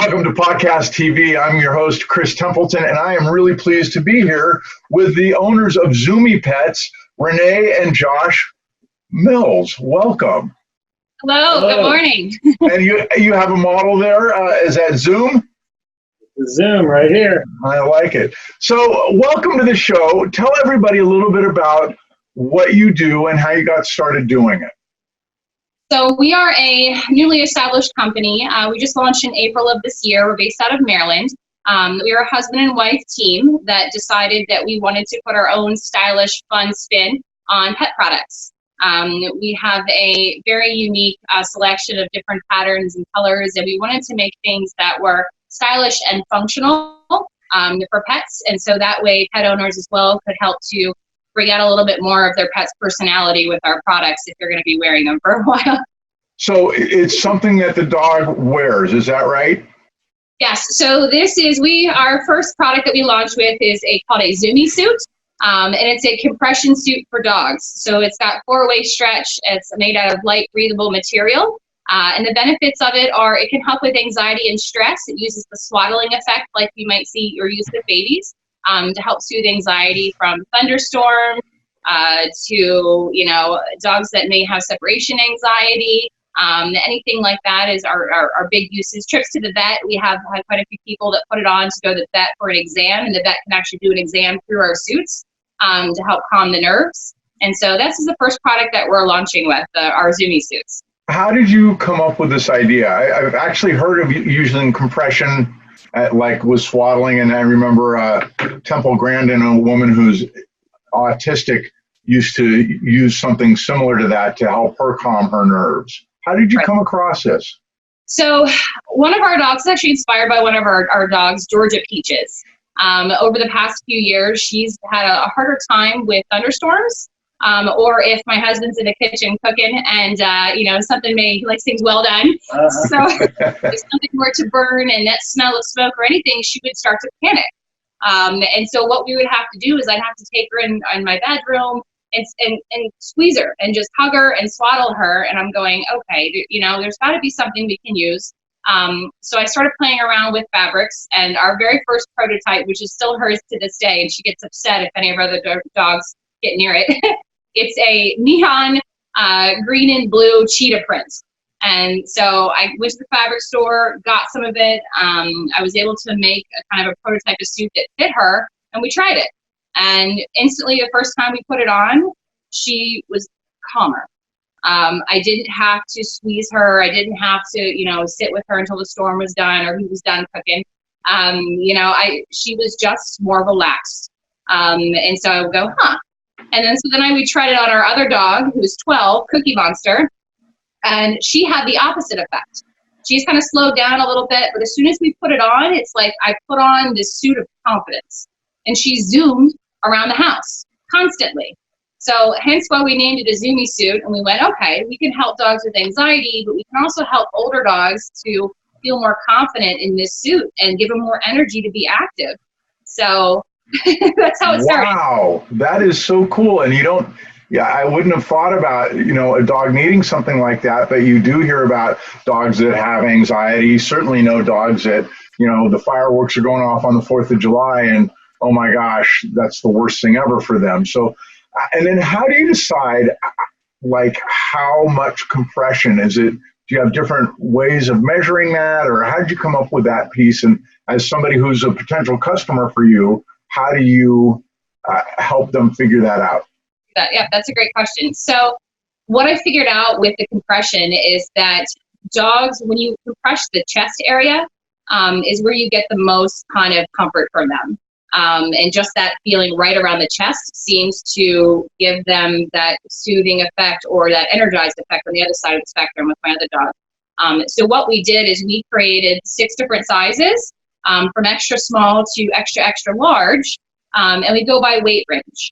Welcome to Pawcast TV. I'm your host, Chris Templeton, and I am really pleased to be here with the owners of Zoomie Petz, Renee and Josh Mills. Welcome. Hello. Good morning. And you have a model there. Is that Zoom? Zoom right here. I like it. So welcome to the show. Tell everybody a little bit about what you do and how you got started doing it. So we are a newly established company. We just launched in April of this year. We're based out of Maryland. We are a husband and wife team that decided that we wanted to put our own stylish, fun spin on pet products. We have a very unique selection of different patterns and colors, and we wanted to make things that were stylish and functional for pets. And so that way pet owners as well could help to bring out a little bit more of their pet's personality with our products if you're going to be wearing them for a while. So it's something that the dog wears, is that right? Yes, so this is, our first product that we launched with is called a Zuni Suit, and it's a compression suit for dogs. So it's got 4-way stretch, it's made out of light breathable material, and the benefits of it are it can help with anxiety and stress. It uses the swaddling effect like you might see or use with babies. To help soothe anxiety from thunderstorms to, dogs that may have separation anxiety, anything like that is our big uses. Trips to the vet, we have had quite a few people that put it on to go to the vet for an exam, and the vet can actually do an exam through our suits to help calm the nerves. And so this is the first product that we're launching with, our Zoomies suits. How did you come up with this idea? I've actually heard of using compression with swaddling, and I remember Temple Grandin, a woman who's autistic, used to use something similar to that to help her calm her nerves. How did you come across this? So one of our dogs is actually inspired by one of our dogs, Georgia Peaches. Over the past few years, she's had a harder time with thunderstorms. Or if my husband's in the kitchen cooking and, something he likes things well done. So if something were to burn and that smell of smoke or anything, she would start to panic. And so what we would have to do is I'd have to take her in my bedroom and squeeze her and just hug her and swaddle her. And I'm going, okay, there's got to be something we can use. So I started playing around with fabrics, and our very first prototype, which is still hers to this day, and she gets upset if any of our other dogs get near it. It's a neon green and blue cheetah print. And so I went to the fabric store, got some of it. I was able to make a kind of a prototype of suit that fit her, and we tried it. And instantly, the first time we put it on, she was calmer. I didn't have to squeeze her. I didn't have to, sit with her until the storm was done or he was done cooking. She was just more relaxed. And so I would go, And then we tried it on our other dog, who was 12, Cookie Monster, and she had the opposite effect. She's kind of slowed down a little bit, but as soon as we put it on, it's like I put on this suit of confidence, and she zoomed around the house constantly. So hence why we named it a Zuni Suit, and we went, okay, we can help dogs with anxiety, but we can also help older dogs to feel more confident in this suit and give them more energy to be active. So that's how it started. Wow, that is so cool. And I wouldn't have thought about, a dog needing something like that, but you do hear about dogs that have anxiety. Certainly know dogs that, the fireworks are going off on the 4th of July and, oh my gosh, that's the worst thing ever for them. So, and then how do you decide, how much compression is it? Do you have different ways of measuring that, or how did you come up with that piece? And as somebody who's a potential customer for you, how do you help them figure that out? Yeah, that's a great question. So what I figured out with the compression is that dogs, when you compress the chest area, is where you get the most kind of comfort from them. And just that feeling right around the chest seems to give them that soothing effect or that energized effect on the other side of the spectrum with my other dog. So what we did is we created 6 different sizes, from extra small to extra large, and we go by weight range.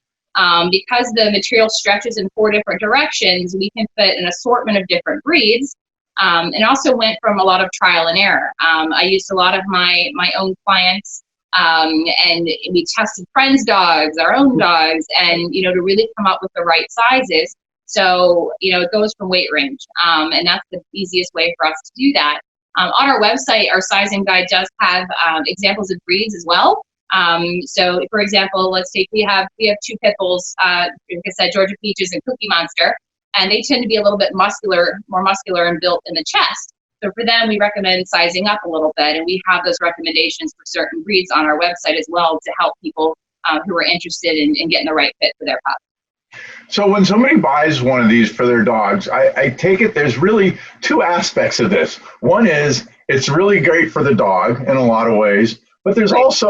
Because the material stretches in 4 different directions, we can fit an assortment of different breeds, and also went from a lot of trial and error. I used a lot of my own clients, and we tested friends' dogs, our own dogs, and, to really come up with the right sizes. So, it goes from weight range, and that's the easiest way for us to do that. On our website, our sizing guide does have examples of breeds as well. So, for example, let's take we have 2 pit bulls, like I said, Georgia Peaches and Cookie Monster, and they tend to be a little bit more muscular and built in the chest. So for them, we recommend sizing up a little bit, and we have those recommendations for certain breeds on our website as well to help people who are interested in getting the right fit for their pup. So when somebody buys one of these for their dogs, I take it there's really 2 aspects of this. One is it's really great for the dog in a lot of ways, but there's also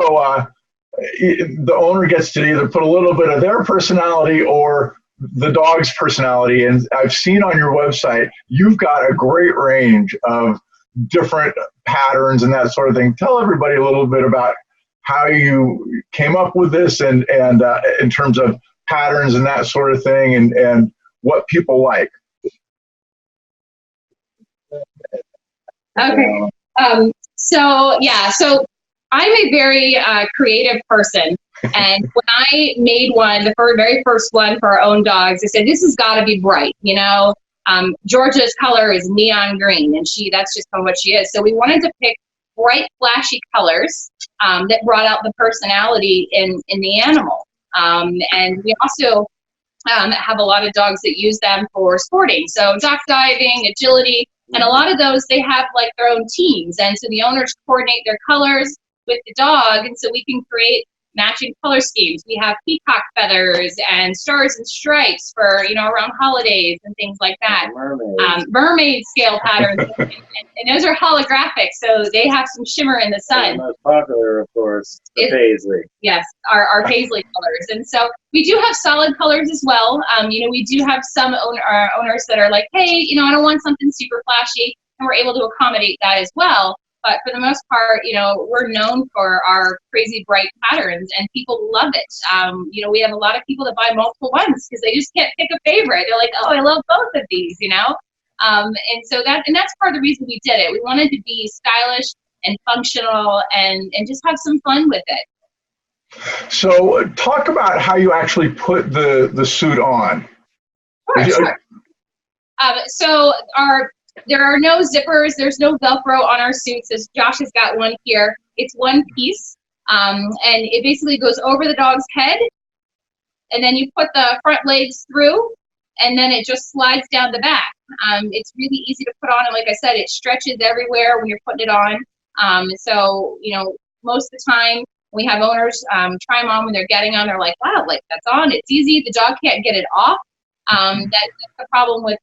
the owner gets to either put a little bit of their personality or the dog's personality. And I've seen on your website, you've got a great range of different patterns and that sort of thing. Tell everybody a little bit about how you came up with this and in terms of patterns and that sort of thing and what people like. Okay. So I'm a very creative person. And when I made one, the very first one for our own dogs, I said, this has got to be bright, Georgia's color is neon green, and that's just kind of what she is. So we wanted to pick bright, flashy colors that brought out the personality in the animal. And we also have a lot of dogs that use them for sporting. So dock diving, agility, and a lot of those, they have like their own teams. And so the owners coordinate their colors with the dog. And so we can create matching color schemes. We have peacock feathers and stars and stripes for, around holidays and things like that. Mermaid scale patterns. and those are holographic, so they have some shimmer in the sun. And the most popular, of course, the paisley. Yes, our paisley colors. And so we do have solid colors as well. We do have some owners that are like, hey, I don't want something super flashy, and we're able to accommodate that as well. But for the most part, we're known for our crazy bright patterns, and people love it. We have a lot of people that buy multiple ones because they just can't pick a favorite. They're like, oh, I love both of these, And so that's part of the reason we did it. We wanted to be stylish and functional and just have some fun with it. So talk about how you actually put the suit on. Sure. So there are no zippers. There's no Velcro on our suits. As Josh has got one here. It's one piece, and it basically goes over the dog's head, and then you put the front legs through, and then it just slides down the back. It's really easy to put on, and like I said, it stretches everywhere when you're putting it on. So most of the time we have owners try them on when they're getting on. They're like, wow, like that's on. It's easy. The dog can't get it off. That's the problem with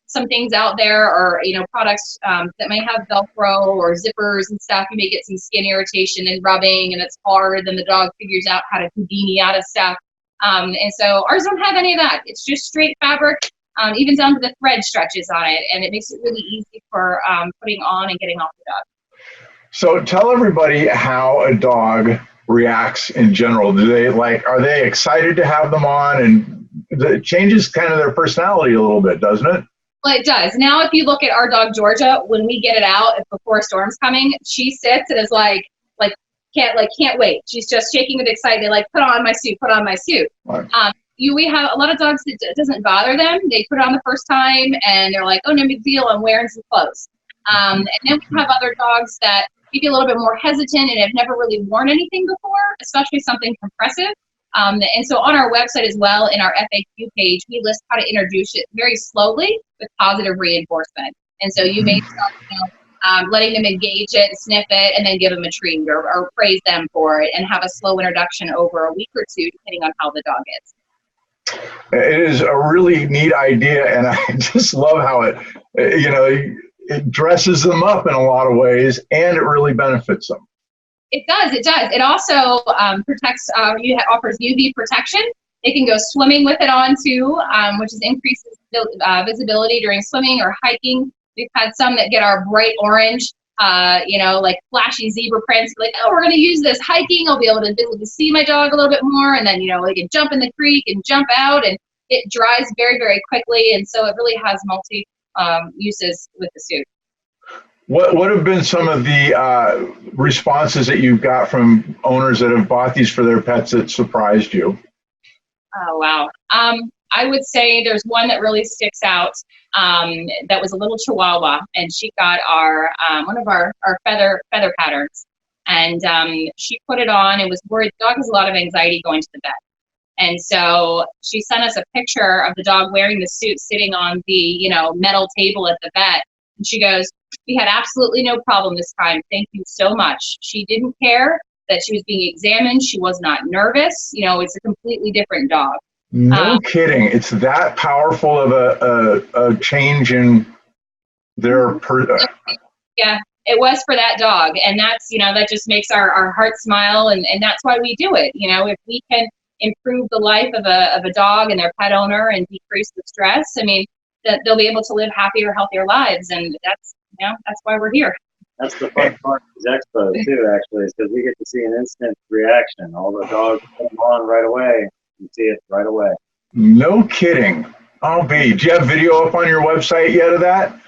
some things out there, or products that may have Velcro or zippers and stuff. You may get some skin irritation and rubbing, and it's hard, and the dog figures out how to Houdini out of stuff. And so ours don't have any of that. It's just straight fabric, even down to the thread stretches on it, and it makes it really easy for putting on and getting off the dog. So tell everybody how a dog reacts in general. Are they excited to have them on? And it changes kind of their personality a little bit, doesn't it? Well, it does. Now, if you look at our dog Georgia, when we get it out before a storm's coming, she sits and is can't wait. She's just shaking with excitement, like, put on my suit, put on my suit. Right. We have a lot of dogs that it doesn't bother them. They put it on the first time and they're like, oh, no big deal, I'm wearing some clothes. And then we have other dogs that maybe a little bit more hesitant and have never really worn anything before, especially something compressive. And so on our website as well, in our FAQ page, we list how to introduce it very slowly with positive reinforcement. And so you may start, letting them engage it, sniff it, and then give them a treat or praise them for it, and have a slow introduction over a week or two, depending on how the dog is. It is a really neat idea, and I just love how it dresses them up in a lot of ways, and it really benefits them. It does. It also protects, offers UV protection. They can go swimming with it on too, which increases visibility during swimming or hiking. We've had some that get our bright orange, like flashy zebra prints. Like, oh, we're going to use this hiking. I'll be able to see my dog a little bit more. And then, they can jump in the creek and jump out, and it dries very, very quickly. And so it really has multi uses with the suit. What have been some of the responses that you've got from owners that have bought these for their pets that surprised you? Oh, wow. I would say there's one that really sticks out. That was a little Chihuahua, and she got our one of our feather patterns, and she put it on. It was worried. The dog has a lot of anxiety going to the vet, and so she sent us a picture of the dog wearing the suit, sitting on the metal table at the vet, and she goes, "We had absolutely no problem this time. Thank you so much." She didn't care that she was being examined. She was not nervous. It's a completely different dog. No kidding. It's that powerful of a change in their Yeah, it was for that dog. And that's, that just makes our heart smile. And that's why we do it. If we can improve the life of a dog and their pet owner and decrease the stress, I mean, that they'll be able to live happier, healthier lives. And that's why we're here. That's the fun part of these expos too, actually, is because we get to see an instant reaction. All the dogs come on right away. You see it right away. No kidding. I'll be. Do you have video up on your website yet of that?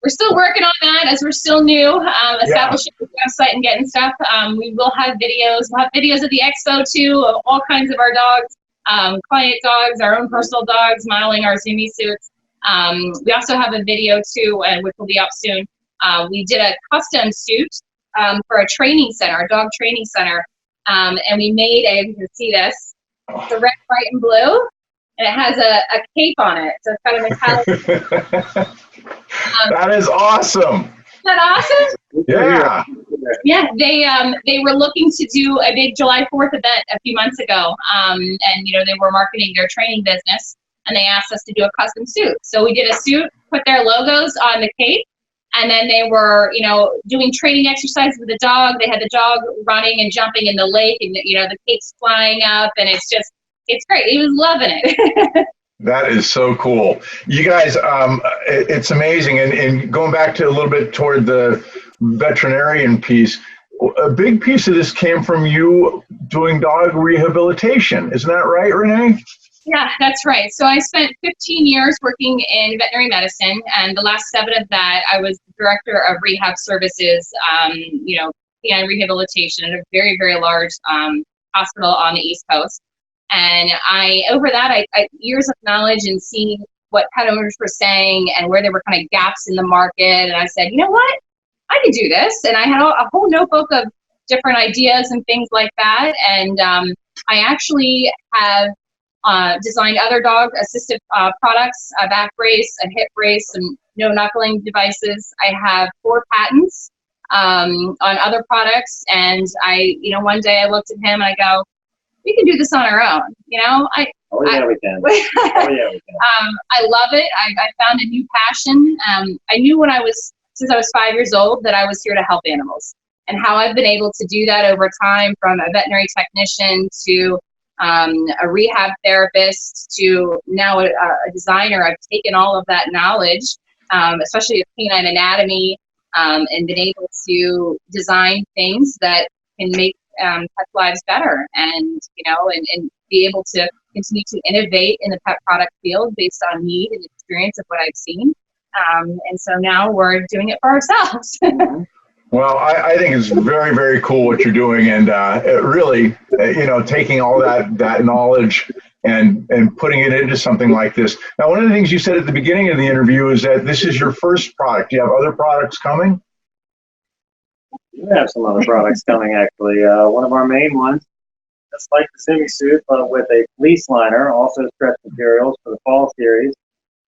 We're still working on that as we're still new, establishing the website and getting stuff. We will have videos. We'll have videos of the expo too, of all kinds of our dogs, client dogs, our own personal dogs, modeling our Zuni Suits. We also have a video too, which will be up soon. We did a custom suit for a training center, a dog training center, and we made you can see this. It's a red, white, and blue, and it has a cape on it, so it's kind of metallic. That is awesome. Isn't that awesome? Yeah. Yeah, they were looking to do a big July 4th event a few months ago, and they were marketing their training business, and they asked us to do a custom suit. So we did a suit, put their logos on the cape, and then they were, doing training exercises with the dog. They had the dog running and jumping in the lake, and the cape's flying up, and it's great. He was loving it. That is so cool. You guys, it's amazing. And going back to a little bit toward the veterinarian piece, a big piece of this came from you doing dog rehabilitation. Isn't that right, Renee? Yeah, that's right. So I spent 15 years working in veterinary medicine, and the last 7 of that, I was director of rehab services, canine rehabilitation at a very, very large hospital on the East Coast. And over that, I years of knowledge and seeing what pet owners were saying and where there were kind of gaps in the market. And I said, you know what, I can do this. And I had a whole notebook of different ideas and things like that. And I actually have designed other dog assistive products, a back brace, a hip brace, and no knuckling devices. I have 4 patents on other products. And one day I looked at him and I go, we can do this on our own. We can. Oh, yeah, we can. I love it. I found a new passion. I knew since I was 5 years old, that I was here to help animals, and how I've been able to do that over time, from a veterinary technician to a rehab therapist to now a designer. I've taken all of that knowledge, especially of canine anatomy, and been able to design things that can make pet lives better, and be able to continue to innovate in the pet product field based on need and experience of what I've seen. And so now we're doing it for ourselves. Well, I think it's very, very cool what you're doing, and it really, taking all that knowledge and putting it into something like this. Now, one of the things you said at the beginning of the interview is that this is your first product. Do you have other products coming? We have some other products coming, actually. One of our main ones, just like the Zuni Suit, but with a fleece liner, also stretch materials for the fall series.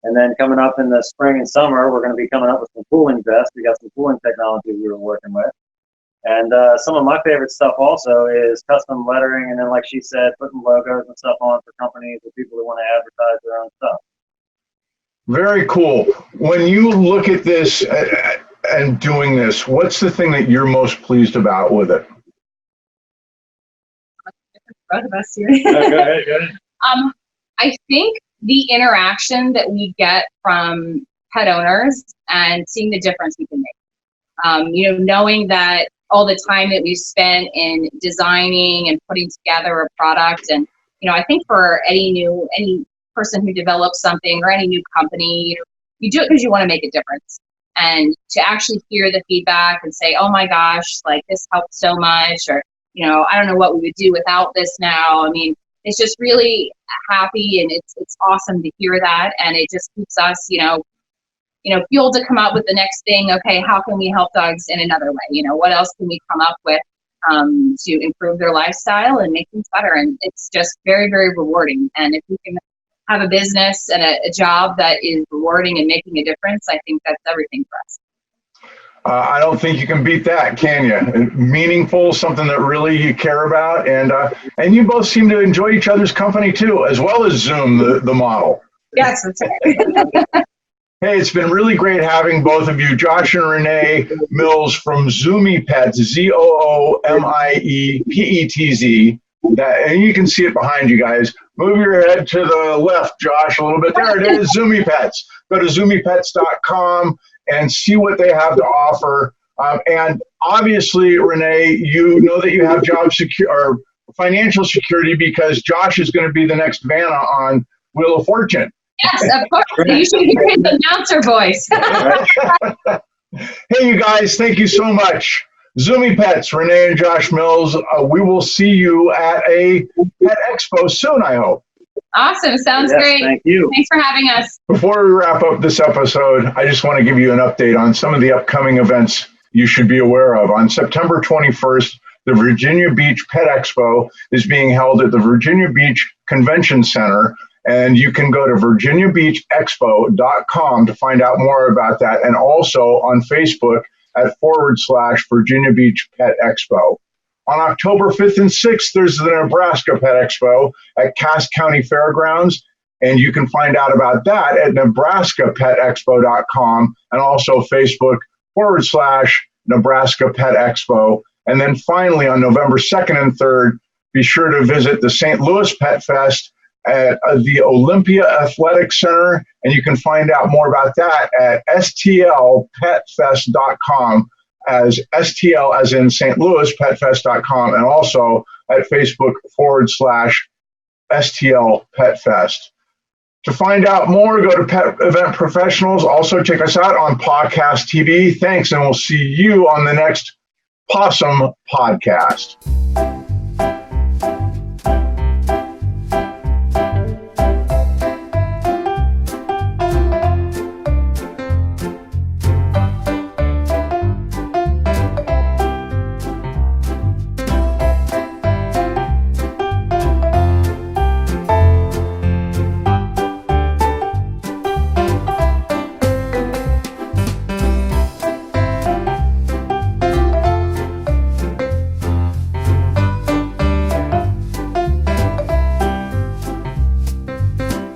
And then coming up in the spring and summer, we're going to be coming up with some cooling vests. We got some cooling technology we were working with. And some of my favorite stuff also is custom lettering, and then, like she said, putting logos and stuff on for companies or people who want to advertise their own stuff. Very cool. When you look at this and doing this, what's the thing that you're most pleased about with it? Both of us here. Go ahead. I think the interaction that we get from pet owners and seeing the difference we can make. Knowing that all the time that we've spent in designing and putting together a product, and I think for any person who develops something or any new company, you do it because you want to make a difference. And to actually hear the feedback and say, oh my gosh, like this helped so much, or I don't know what we would do without this now. I mean, is just really happy, and it's awesome to hear that, and it just keeps us, fueled to come up with the next thing. Okay, how can we help dogs in another way? What else can we come up with to improve their lifestyle and make things better? And it's just very, very rewarding. And if we can have a business and a job that is rewarding and making a difference, I think that's everything for us. I don't think you can beat that, can you? Meaningful, something that really you care about, and you both seem to enjoy each other's company too, as well as Zoom, the model. Yes, that's right. Hey, it's been really great having both of you, Josh and Renee Mills from Zoomie Petz, ZOOMIE PETZ. And you can see it behind you guys. Move your head to the left, Josh, a little bit. There it is, Zoomie Petz. Go to ZoomiePetz.com and see what they have to offer. And obviously, Renee, you know that you have or financial security because Josh is going to be the next Vanna on Wheel of Fortune. Yes, of course. You should hear his announcer voice. Hey, you guys, thank you so much. Zoomie Petz, Renee and Josh Mills, we will see you at a pet expo soon, I hope. Awesome. Sounds great. Thank you. Thanks for having us. Before we wrap up this episode, I just want to give you an update on some of the upcoming events you should be aware of. On September 21st, the Virginia Beach Pet Expo is being held at the Virginia Beach Convention Center, and you can go to virginiabeachexpo.com to find out more about that, and also on Facebook at /Virginia Beach Pet Expo. On October 5th and 6th, there's the Nebraska Pet Expo at Cass County Fairgrounds, and you can find out about that at nebraskapetexpo.com and also Facebook /Nebraska Pet Expo. And then finally, on November 2nd and 3rd, be sure to visit the St. Louis Pet Fest at the Olympia Athletic Center, and you can find out more about that at stlpetfest.com, as STL as in St. Louis, petfest.com, and also at Facebook /STL Petfest. To find out more, go to Pet Event Professionals. Also, check us out on Pawcast TV. Thanks, and we'll see you on the next Possum Podcast.